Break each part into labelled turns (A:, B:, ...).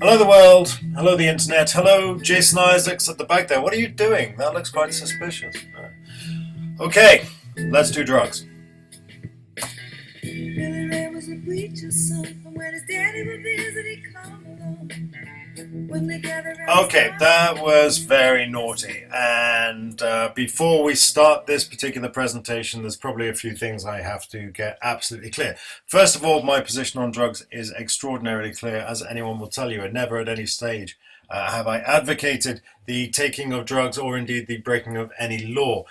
A: Hello the world, hello the internet, hello Jason Isaacs at the back there. What are you doing? That looks quite suspicious. Okay, let's do drugs. Billy Ray was a preacher's son, and when his daddy would visit, he'd come along. Okay, that was very naughty. And before we start this particular presentation, there's probably a few things I have to get absolutely clear. First of all, my position on drugs is extraordinarily clear, as anyone will tell you, and never at any stage have I advocated the taking of drugs or indeed the breaking of any law.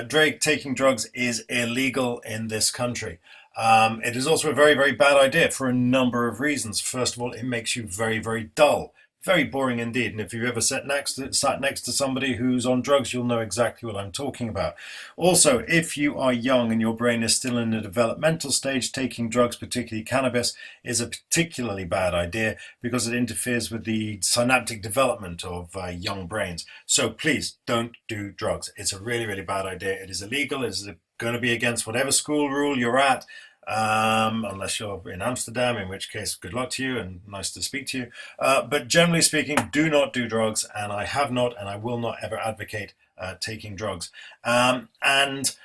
A: Taking drugs is illegal in this country. It is also a very, very bad idea for a number of reasons. First of all, it makes you very, very dull. Very boring indeed, and if you've ever sat next to somebody who's on drugs, you'll know exactly what I'm talking about. Also, if you are young and your brain is still in a developmental stage, taking drugs, particularly cannabis, is a particularly bad idea because it interferes with the synaptic development of young brains. So please don't do drugs. It's a really, really bad idea. It is illegal. It is going to be against whatever school rule you're at. Unless you're in Amsterdam, in which case good luck to you and nice to speak to you. But generally speaking, do not do drugs, and I have not and I will not ever advocate taking drugs. And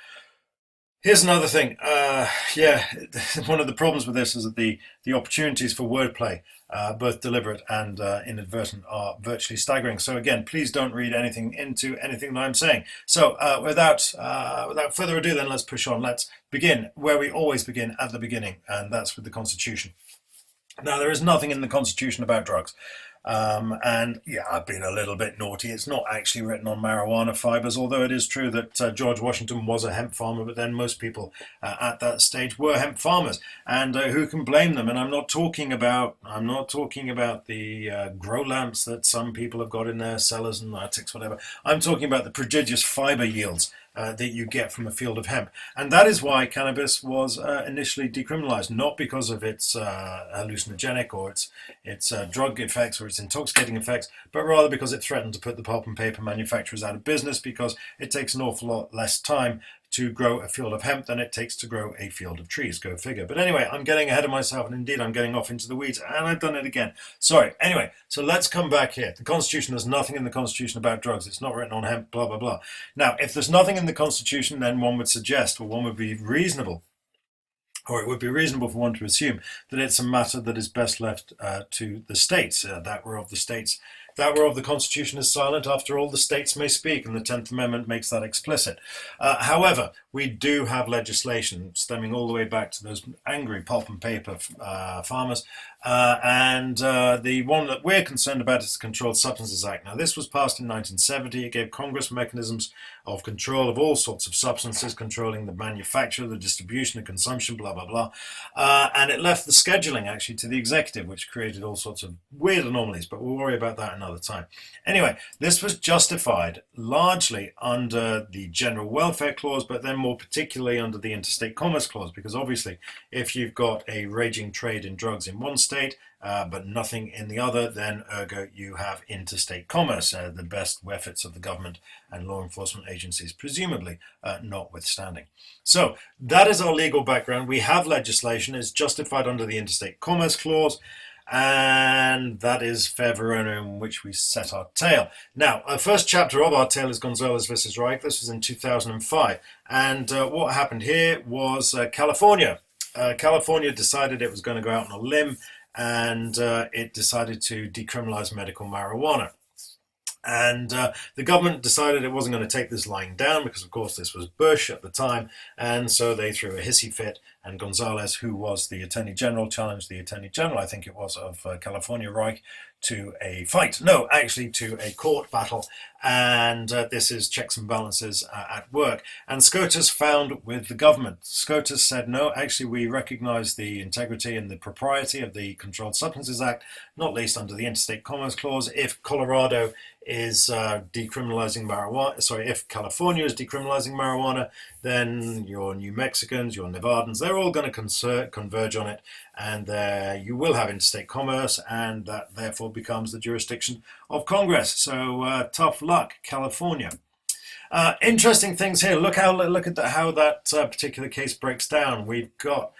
A: here's another thing. One of the problems with this is that the opportunities for wordplay, both deliberate and inadvertent, are virtually staggering. So again, please don't read anything into anything that I'm saying. So without further ado, then let's push on. Let's begin where we always begin, at the beginning, and that's with the Constitution. Now, there is nothing in the Constitution about drugs. And yeah, I've been a little bit naughty. It's not actually written on marijuana fibers, although it is true that George Washington was a hemp farmer, but then most people at that stage were hemp farmers, and who can blame them? And I'm not talking about the grow lamps that some people have got in their cellars and attics, whatever. I'm talking about the prodigious fiber yields that you get from a field of hemp. And that is why cannabis was initially decriminalized, not because of its hallucinogenic or its drug effects or its intoxicating effects, but rather because it threatened to put the pulp and paper manufacturers out of business, because it takes an awful lot less time to grow a field of hemp than it takes to grow a field of trees. Go figure. But anyway, I'm getting ahead of myself, and indeed I'm getting off into the weeds, and I've done it again. Sorry. Anyway, so let's come back here. The Constitution, there's nothing in the Constitution about drugs. It's not written on hemp, blah, blah, blah. Now, if there's nothing in the Constitution, then one would suggest, or one would be reasonable, or it would be reasonable for one to assume that it's a matter that is best left to the states. That whereof the Constitution is silent, after all, the states may speak, and the 10th Amendment makes that explicit. However, we do have legislation stemming all the way back to those angry pulp and paper farmers, and the one that we're concerned about is the Controlled Substances Act. Now, this was passed in 1970. It gave Congress mechanisms of control of all sorts of substances, controlling the manufacture, the distribution, the consumption, blah, blah, blah. And it left the scheduling, actually, to the executive, which created all sorts of weird anomalies, but we'll worry about that another time. Anyway, this was justified largely under the General Welfare Clause, but then more particularly under the Interstate Commerce Clause, because obviously if you've got a raging trade in drugs in one state, but nothing in the other, then ergo you have interstate commerce, the best efforts of the government and law enforcement agencies, presumably notwithstanding. So that is our legal background. We have legislation. It's justified under the Interstate Commerce Clause, and that is fair Verona, in which we set our tale. Now, our first chapter of our tale is Gonzales versus Reich. This was in 2005, and what happened here was California. California decided it was going to go out on a limb, and it decided to decriminalize medical marijuana. And the government decided it wasn't going to take this lying down because, of course, this was Bush at the time. And so they threw a hissy fit. And Gonzales, who was the Attorney General, challenged the Attorney General, I think it was, of California, Reich, to a fight. No, actually to a court battle. And this is checks and balances at work. And SCOTUS found with the government. SCOTUS said, no, actually, we recognize the integrity and the propriety of the Controlled Substances Act, not least under the Interstate Commerce Clause. If Colorado is decriminalizing marijuana, if California is decriminalizing marijuana, then your New Mexicans, your Nevadans, they're all going to converge on it, and you will have interstate commerce, and that therefore becomes the jurisdiction of Congress. So tough luck, California. Interesting things here. Look at how that particular case breaks down. We've got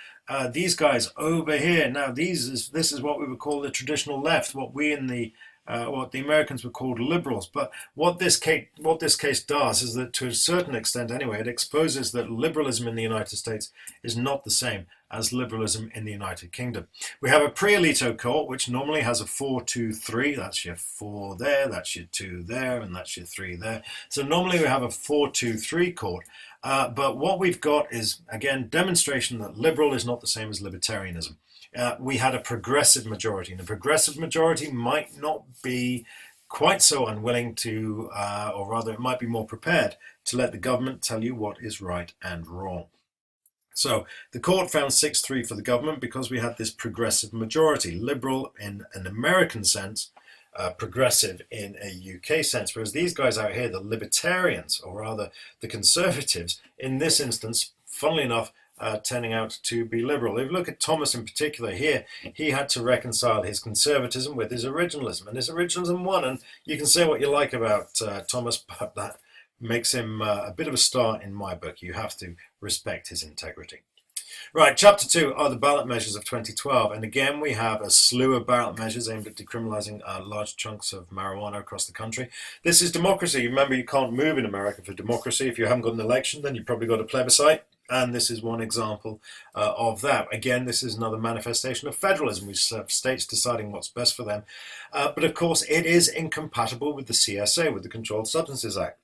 A: these guys over here. Now, this is what we would call the traditional left, what the Americans would call liberals. But what this case does is that, to a certain extent anyway, it exposes that liberalism in the United States is not the same as liberalism in the United Kingdom. We have a pre-alito court, which normally has a 4-2-3. That's your 4 there, that's your 2 there, and that's your 3 there. So normally we have a 4-2-3 court. But what we've got is, again, demonstration that liberal is not the same as libertarianism. We had a progressive majority, and a progressive majority might not be quite so unwilling to, or rather it might be more prepared to let the government tell you what is right and wrong. So the court found 6-3 for the government because we had this progressive majority, liberal in an American sense, progressive in a UK sense, whereas these guys out here, the libertarians, or rather the conservatives, in this instance, funnily enough, turning out to be liberal. If you look at Thomas in particular here, he had to reconcile his conservatism with his originalism, and his originalism won. And you can say what you like about Thomas, but that makes him a bit of a star in my book. You have to respect his integrity. Right, chapter 2 are the ballot measures of 2012, and again we have a slew of ballot measures aimed at decriminalizing large chunks of marijuana across the country. This is democracy. Remember, you can't move in America for democracy. If you haven't got an election, then you've probably got a plebiscite, and this is one example of that. Again, this is another manifestation of federalism. We have states deciding what's best for them, but of course it is incompatible with the CSA, with the Controlled Substances Act.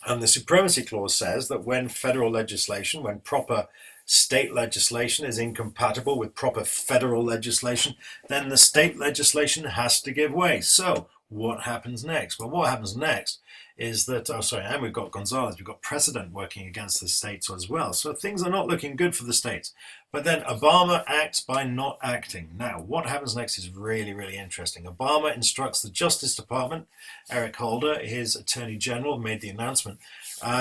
A: And the Supremacy Clause says that when federal legislation, when proper state legislation is incompatible with proper federal legislation, then the state legislation has to give way. So what happens next? Well, what happens next is that, and we've got Gonzales, we've got precedent working against the states as well. So things are not looking good for the states. But then Obama acts by not acting. Now, what happens next is really, really interesting. Obama instructs the Justice Department, Eric Holder, his Attorney General, made the announcement.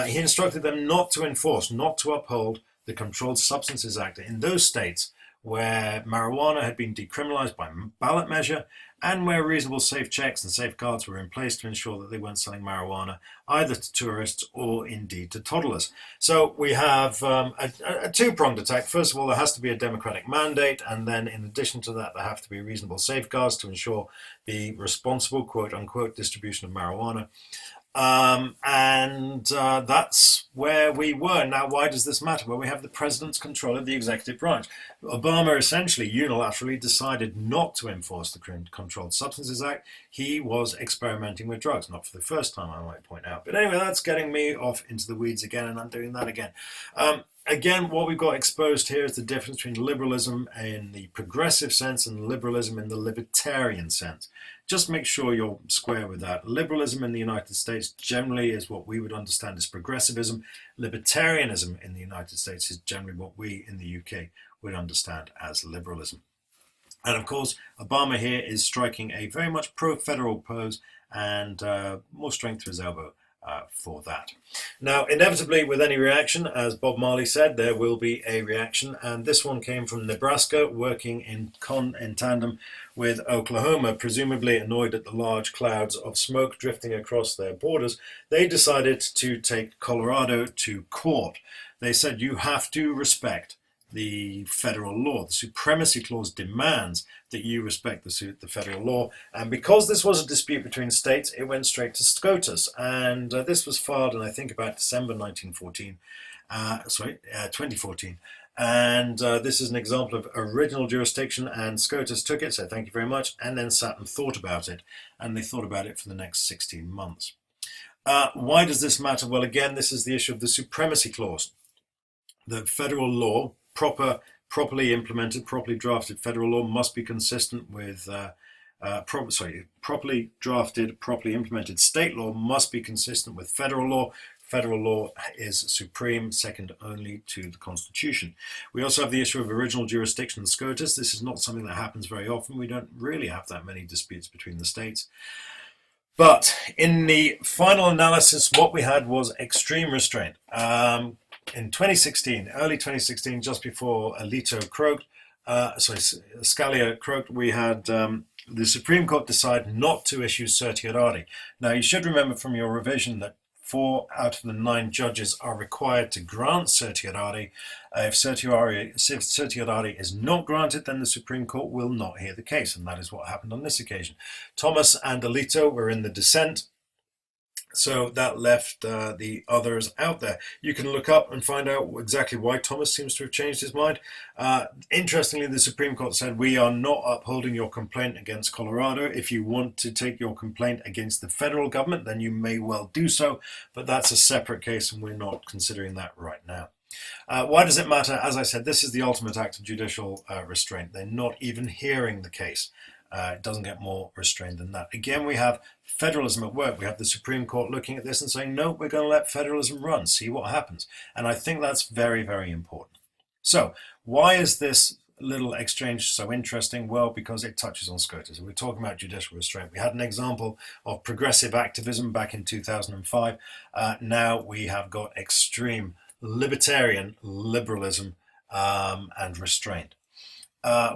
A: He instructed them not to enforce, not to uphold the Controlled Substances Act in those states where marijuana had been decriminalized by ballot measure and where reasonable safe checks and safeguards were in place to ensure that they weren't selling marijuana either to tourists or indeed to toddlers. So we have a two-pronged attack. First of all, there has to be a democratic mandate, and then in addition to that, there have to be reasonable safeguards to ensure the responsible, quote-unquote, distribution of marijuana. That's where we were. Now, why does this matter? Well, we have the president's control of the executive branch. Obama essentially unilaterally decided not to enforce the Controlled Substances Act. He was experimenting with drugs, not for the first time, I might point out. But anyway, that's getting me off into the weeds again, and I'm doing that again. Again, what we've got exposed here is the difference between liberalism in the progressive sense and liberalism in the libertarian sense. Just make sure you're square with that. Liberalism in the United States generally is what we would understand as progressivism. Libertarianism in the United States is generally what we in the UK would understand as liberalism. And of course, Obama here is striking a very much pro-federal pose and more strength to his elbow for that. Now, inevitably, with any reaction, as Bob Marley said, there will be a reaction, and this one came from Nebraska, working in tandem with Oklahoma, presumably annoyed at the large clouds of smoke drifting across their borders. They decided to take Colorado to court. They said, you have to respect the federal law. The Supremacy Clause demands that you respect the federal law. And because this was a dispute between states, it went straight to SCOTUS. And this was filed in, I think, about December 2014. And this is an example of original jurisdiction, and SCOTUS took it, said thank you very much, and then sat and thought about it. And they thought about it for the next 16 months. Why does this matter? Well, again, this is the issue of the Supremacy Clause. The federal law, properly implemented, properly drafted federal law must be consistent with properly drafted, properly implemented state law must be consistent with federal law. Federal law is supreme, second only to the Constitution. We also have the issue of original jurisdiction and SCOTUS. This is not something that happens very often. We don't really have that many disputes between the states. But in the final analysis, what we had was extreme restraint. In 2016, early 2016, just before Scalia croaked, we had the Supreme Court decide not to issue certiorari. Now, you should remember from your revision that 4 out of the 9 judges are required to grant certiorari. If certiorari is not granted, then the Supreme Court will not hear the case, and that is what happened on this occasion. Thomas and Alito were in the dissent, so that left the others out there. You can look up and find out exactly why Thomas seems to have changed his mind. Interestingly, the Supreme Court said, we are not upholding your complaint against Colorado. If you want to take your complaint against the federal government, then you may well do so, but that's a separate case and we're not considering that right now. Why does it matter? As I said, this is the ultimate act of judicial restraint. They're not even hearing the case. It doesn't get more restrained than that. Again, we have federalism at work. We have the Supreme Court looking at this and saying, no, we're going to let federalism run, see what happens. And I think that's very, very important. So why is this little exchange so interesting? Well, because it touches on SCOTUS. We're talking about judicial restraint. We had an example of progressive activism back in 2005. Now we have got extreme libertarian liberalism and restraint.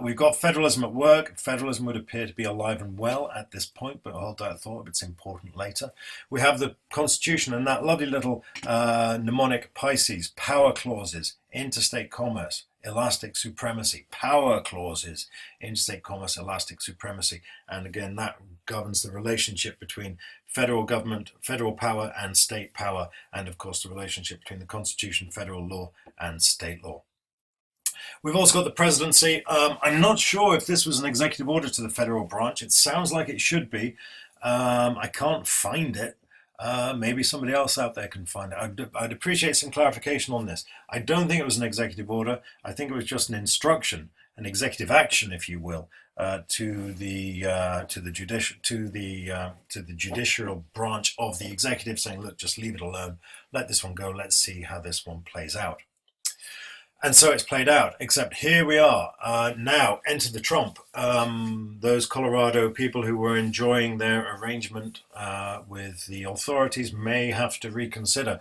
A: We've got federalism at work. Federalism would appear to be alive and well at this point, but hold that thought, it's important later. We have the Constitution and that lovely little mnemonic Pisces, power clauses, interstate commerce, elastic supremacy, power clauses, interstate commerce, elastic supremacy. And again, that governs the relationship between federal government, federal power and state power, and of course the relationship between the Constitution, federal law and state law. We've also got the presidency. I'm not sure if this was an executive order to the federal branch. It sounds like it should be. I can't find it. Maybe somebody else out there can find it. I'd appreciate some clarification on this. I don't think it was an executive order. I think it was just an instruction, an executive action, if you will, to the judicial branch of the executive, saying, look, just leave it alone. Let this one go. Let's see how this one plays out. And so it's played out, except here we are. Now, enter the Trump. Those Colorado people who were enjoying their arrangement with the authorities may have to reconsider.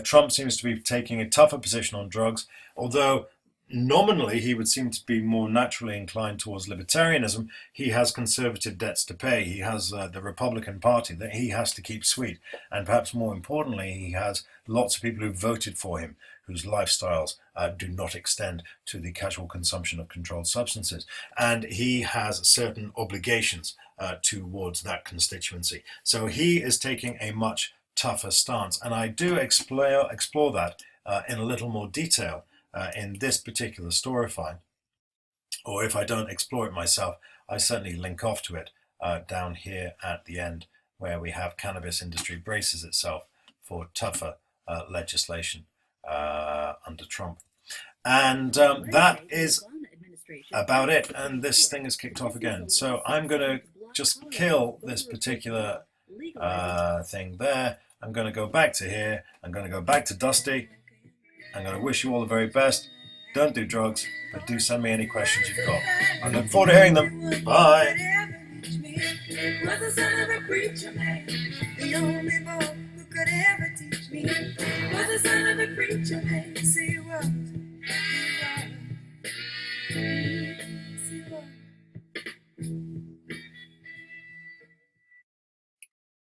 A: Trump seems to be taking a tougher position on drugs, although nominally he would seem to be more naturally inclined towards libertarianism. He has conservative debts to pay. He has the Republican Party that he has to keep sweet. And perhaps more importantly, he has lots of people who voted for him, whose lifestyles do not extend to the casual consumption of controlled substances. And he has certain obligations towards that constituency. So he is taking a much tougher stance. And I do explore that in a little more detail in this particular storyline. Or if I don't explore it myself, I certainly link off to it down here at the end, where we have cannabis industry braces itself for tougher legislation under Trump. And that is about it. And this thing is kicked off again. So I'm going to just kill this particular thing there. I'm going to go back to here. I'm going to go back to Dusty. I'm going to wish you all the very best. Don't do drugs, but do send me any questions you've got. I look forward to hearing them. Bye.